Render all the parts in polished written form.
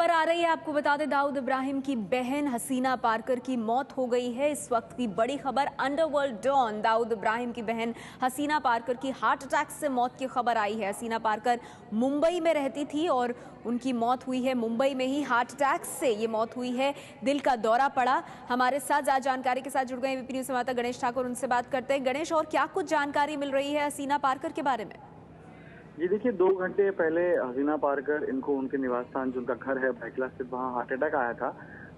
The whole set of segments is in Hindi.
खबर आ रही है, आपको बता दें दाऊद इब्राहिम की बहन हसीना पारकर की मौत हो गई है। इस वक्त की बड़ी खबर, अंडरवर्ल्ड डॉन दाऊद इब्राहिम की बहन हसीना पारकर की हार्ट अटैक से मौत की खबर आई है। हसीना पारकर मुंबई में रहती थी और उनकी मौत हुई है मुंबई में ही। हार्ट अटैक से ये मौत हुई है, दिल का दौरा पड़ा। हमारे साथ ज्यादा जानकारी के साथ जुड़ गए एबीपी न्यूज संवाददाता गणेश ठाकुर, उनसे बात करते हैं। गणेश, और क्या कुछ जानकारी मिल रही है हसीना पारकर के बारे में? जी देखिए, 2 घंटे पहले हसीना पारकर इनको उनके निवास स्थान जो उनका घर है बैकला स्थित, वहाँ हार्ट अटैक आया था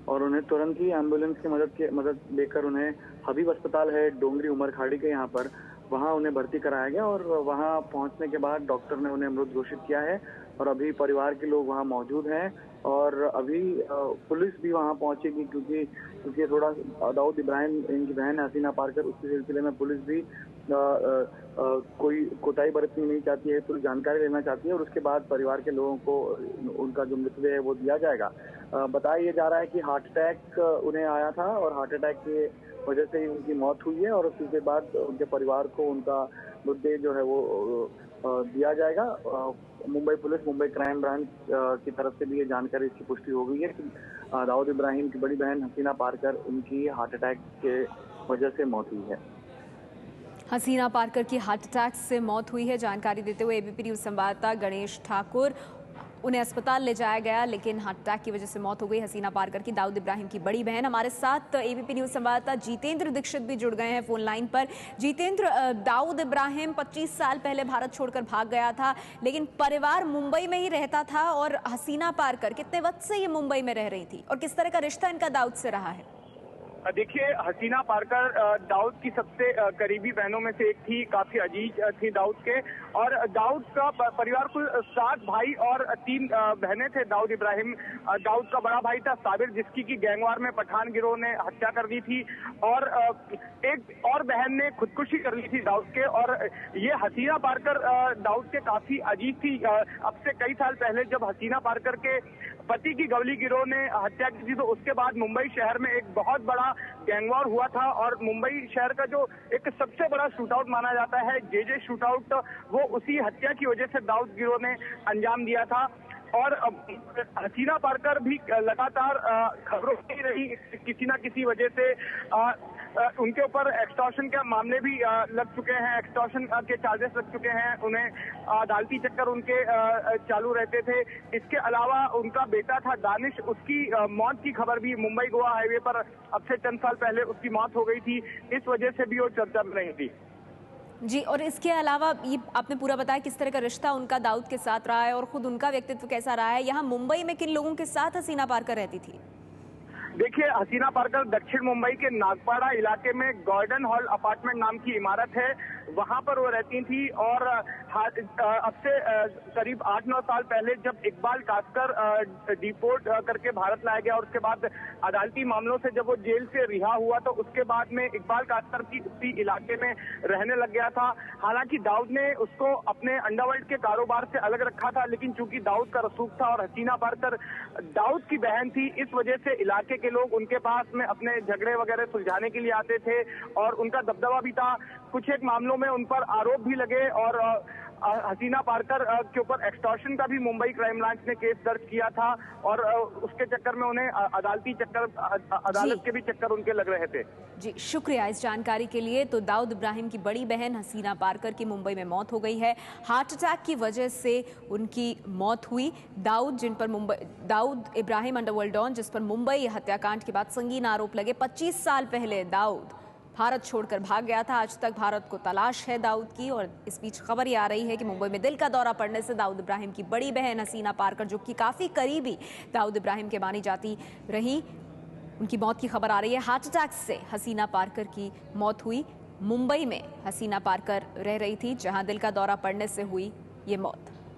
और उन्हें तुरंत ही एम्बुलेंस की मदद लेकर उन्हें हबीब अस्पताल है डोंगरी उमरखाड़ी के यहाँ पर, वहाँ उन्हें भर्ती कराया गया और वहाँ पहुँचने के बाद डॉक्टर ने उन्हें मृत घोषित किया है और अभी परिवार के लोग वहाँ मौजूद हैं और अभी पुलिस भी वहाँ पहुंचेगी क्योंकि थोड़ा दाऊद इब्राहिम इनकी बहन हसीना पारकर, उसके सिलसिले में पुलिस भी कोई कोताही बरतनी नहीं चाहती है, पूरी जानकारी लेना चाहती है और उसके बाद परिवार के लोगों को उनका जो मृतदेह है वो दिया जाएगा। बताया जा रहा है कि हार्ट अटैक उन्हें आया था और हार्ट अटैक की वजह से ही उनकी मौत हुई है और उसके बाद उनके परिवार को उनका मृतदेह जो है वो दिया जाएगा। Mumbai police, Mumbai crime branch की तरफ से भी ये जानकारी इसकी पुष्टि हो गई है कि दाऊद इब्राहिम की बड़ी बहन हसीना पारकर उनकी हार्ट अटैक के वजह से मौत हुई है। हसीना पारकर की हार्ट अटैक से मौत हुई है। जानकारी देते हुए एबीपी न्यूज संवाददाता गणेश ठाकुर, उन्हें अस्पताल ले जाया गया लेकिन हार्ट अटैक की वजह से मौत हो गई हसीना पारकर की, दाऊद इब्राहिम की बड़ी बहन। हमारे साथ एबीपी न्यूज संवाददाता जितेंद्र दीक्षित भी जुड़ गए हैं फोन लाइन पर। जितेंद्र, दाऊद इब्राहिम 25 साल पहले भारत छोड़कर भाग गया था लेकिन परिवार मुंबई में ही रहता था, और हसीना पारकर कितने वक्त से ये मुंबई में रह रही थी और किस तरह का रिश्ता इनका दाऊद से रहा है? देखिए, हसीना पारकर दाऊद की सबसे करीबी बहनों में से एक थी, काफी अजीज थी दाऊद के। और दाऊद का परिवार कुल 7 भाई और 3 बहनें थे। दाऊद इब्राहिम, दाऊद का बड़ा भाई था साबिर, जिसकी की गैंगवार में पठान गिरोह ने हत्या कर दी थी और एक और बहन ने खुदकुशी कर ली थी दाऊद के। और ये हसीना पारकर दाऊद के काफी अजीज थी। अब से कई साल पहले जब हसीना पारकर के पति की गवली गिरोह ने हत्या की थी तो उसके बाद मुंबई शहर में एक बहुत बड़ा गैंगवॉर हुआ था और मुंबई शहर का जो एक सबसे बड़ा शूटआउट माना जाता है जे शूटआउट, वो उसी हत्या की वजह से दाऊद गिरोह ने अंजाम दिया था। और हसीना पारकर भी लगातार खबरों में रही, किसी ना किसी वजह से उनके ऊपर एक्सटॉर्शन के मामले भी लग चुके हैं, एक्सटॉर्शन के चार्जेस लग चुके हैं, उन्हें अदालती चक्कर उनके चालू रहते थे। इसके अलावा उनका बेटा था दानिश, उसकी मौत की खबर भी मुंबई गोवा हाईवे पर अब से चंद साल पहले उसकी मौत हो गई थी, इस वजह से भी वो चर्चा में रही थी। जी, और इसके अलावा ये आपने पूरा बताया किस तरह का रिश्ता उनका दाऊद के साथ रहा है और खुद उनका व्यक्तित्व कैसा रहा है। यहाँ मुंबई में किन लोगों के साथ हसीना पारकर रहती थी? देखिए, हसीना पारकर दक्षिण मुंबई के नागपाड़ा इलाके में गॉर्डन हॉल अपार्टमेंट नाम की इमारत है, वहां पर वो रहती थी। और अब से करीब 8-9 साल पहले जब इकबाल कासकर डिपोर्ट करके भारत लाया गया और उसके बाद अदालती मामलों से जब वो जेल से रिहा हुआ तो उसके बाद में इकबाल कासकर की उसी इलाके में रहने लग गया था। हालांकि दाऊद ने उसको अपने अंडरवर्ल्ड के कारोबार से अलग रखा था, लेकिन चूंकि दाऊद का रसूख था और हसीना पारकर दाऊद की बहन थी, इस वजह से इलाके के लोग उनके पास में अपने झगड़े वगैरह सुलझाने के लिए आते थे और उनका दबदबा भी था। कुछ एक मामलों में उन पर आरोप भी लगे और हसीना पारकर के ऊपर एक्सटॉर्शन का भी मुंबई क्राइम ब्रांच ने केस दर्ज किया था और उसके चक्कर में उन्हें अदालती चक्कर, अदालत के भी चक्कर उनके लग रहे थे। जी, शुक्रिया इस जानकारी के लिए। तो दाऊद इब्राहिम की बड़ी बहन हसीना पारकर की मुंबई में मौत हो गई है, हार्ट अटैक की वजह से उनकी मौत हुई। दाऊद इब्राहिम अंडरवर्ल्ड डॉन, जिस पर मुंबई हत्याकांड के बाद संगीन आरोप लगे। 25 साल पहले दाऊद भारत छोड़कर भाग गया था, आज तक भारत को तलाश है दाऊद की। और इस बीच खबर ये आ रही है कि मुंबई में दिल का दौरा पड़ने से दाऊद इब्राहिम की बड़ी बहन हसीना पारकर, जो कि काफी करीबी दाऊद इब्राहिम के मानी जाती रही, उनकी मौत की खबर आ रही है। हार्ट अटैक से हसीना पारकर की मौत हुई। मुंबई में हसीना पारकर रह रही थी, जहां दिल का दौरा पड़ने से हुई ये मौत।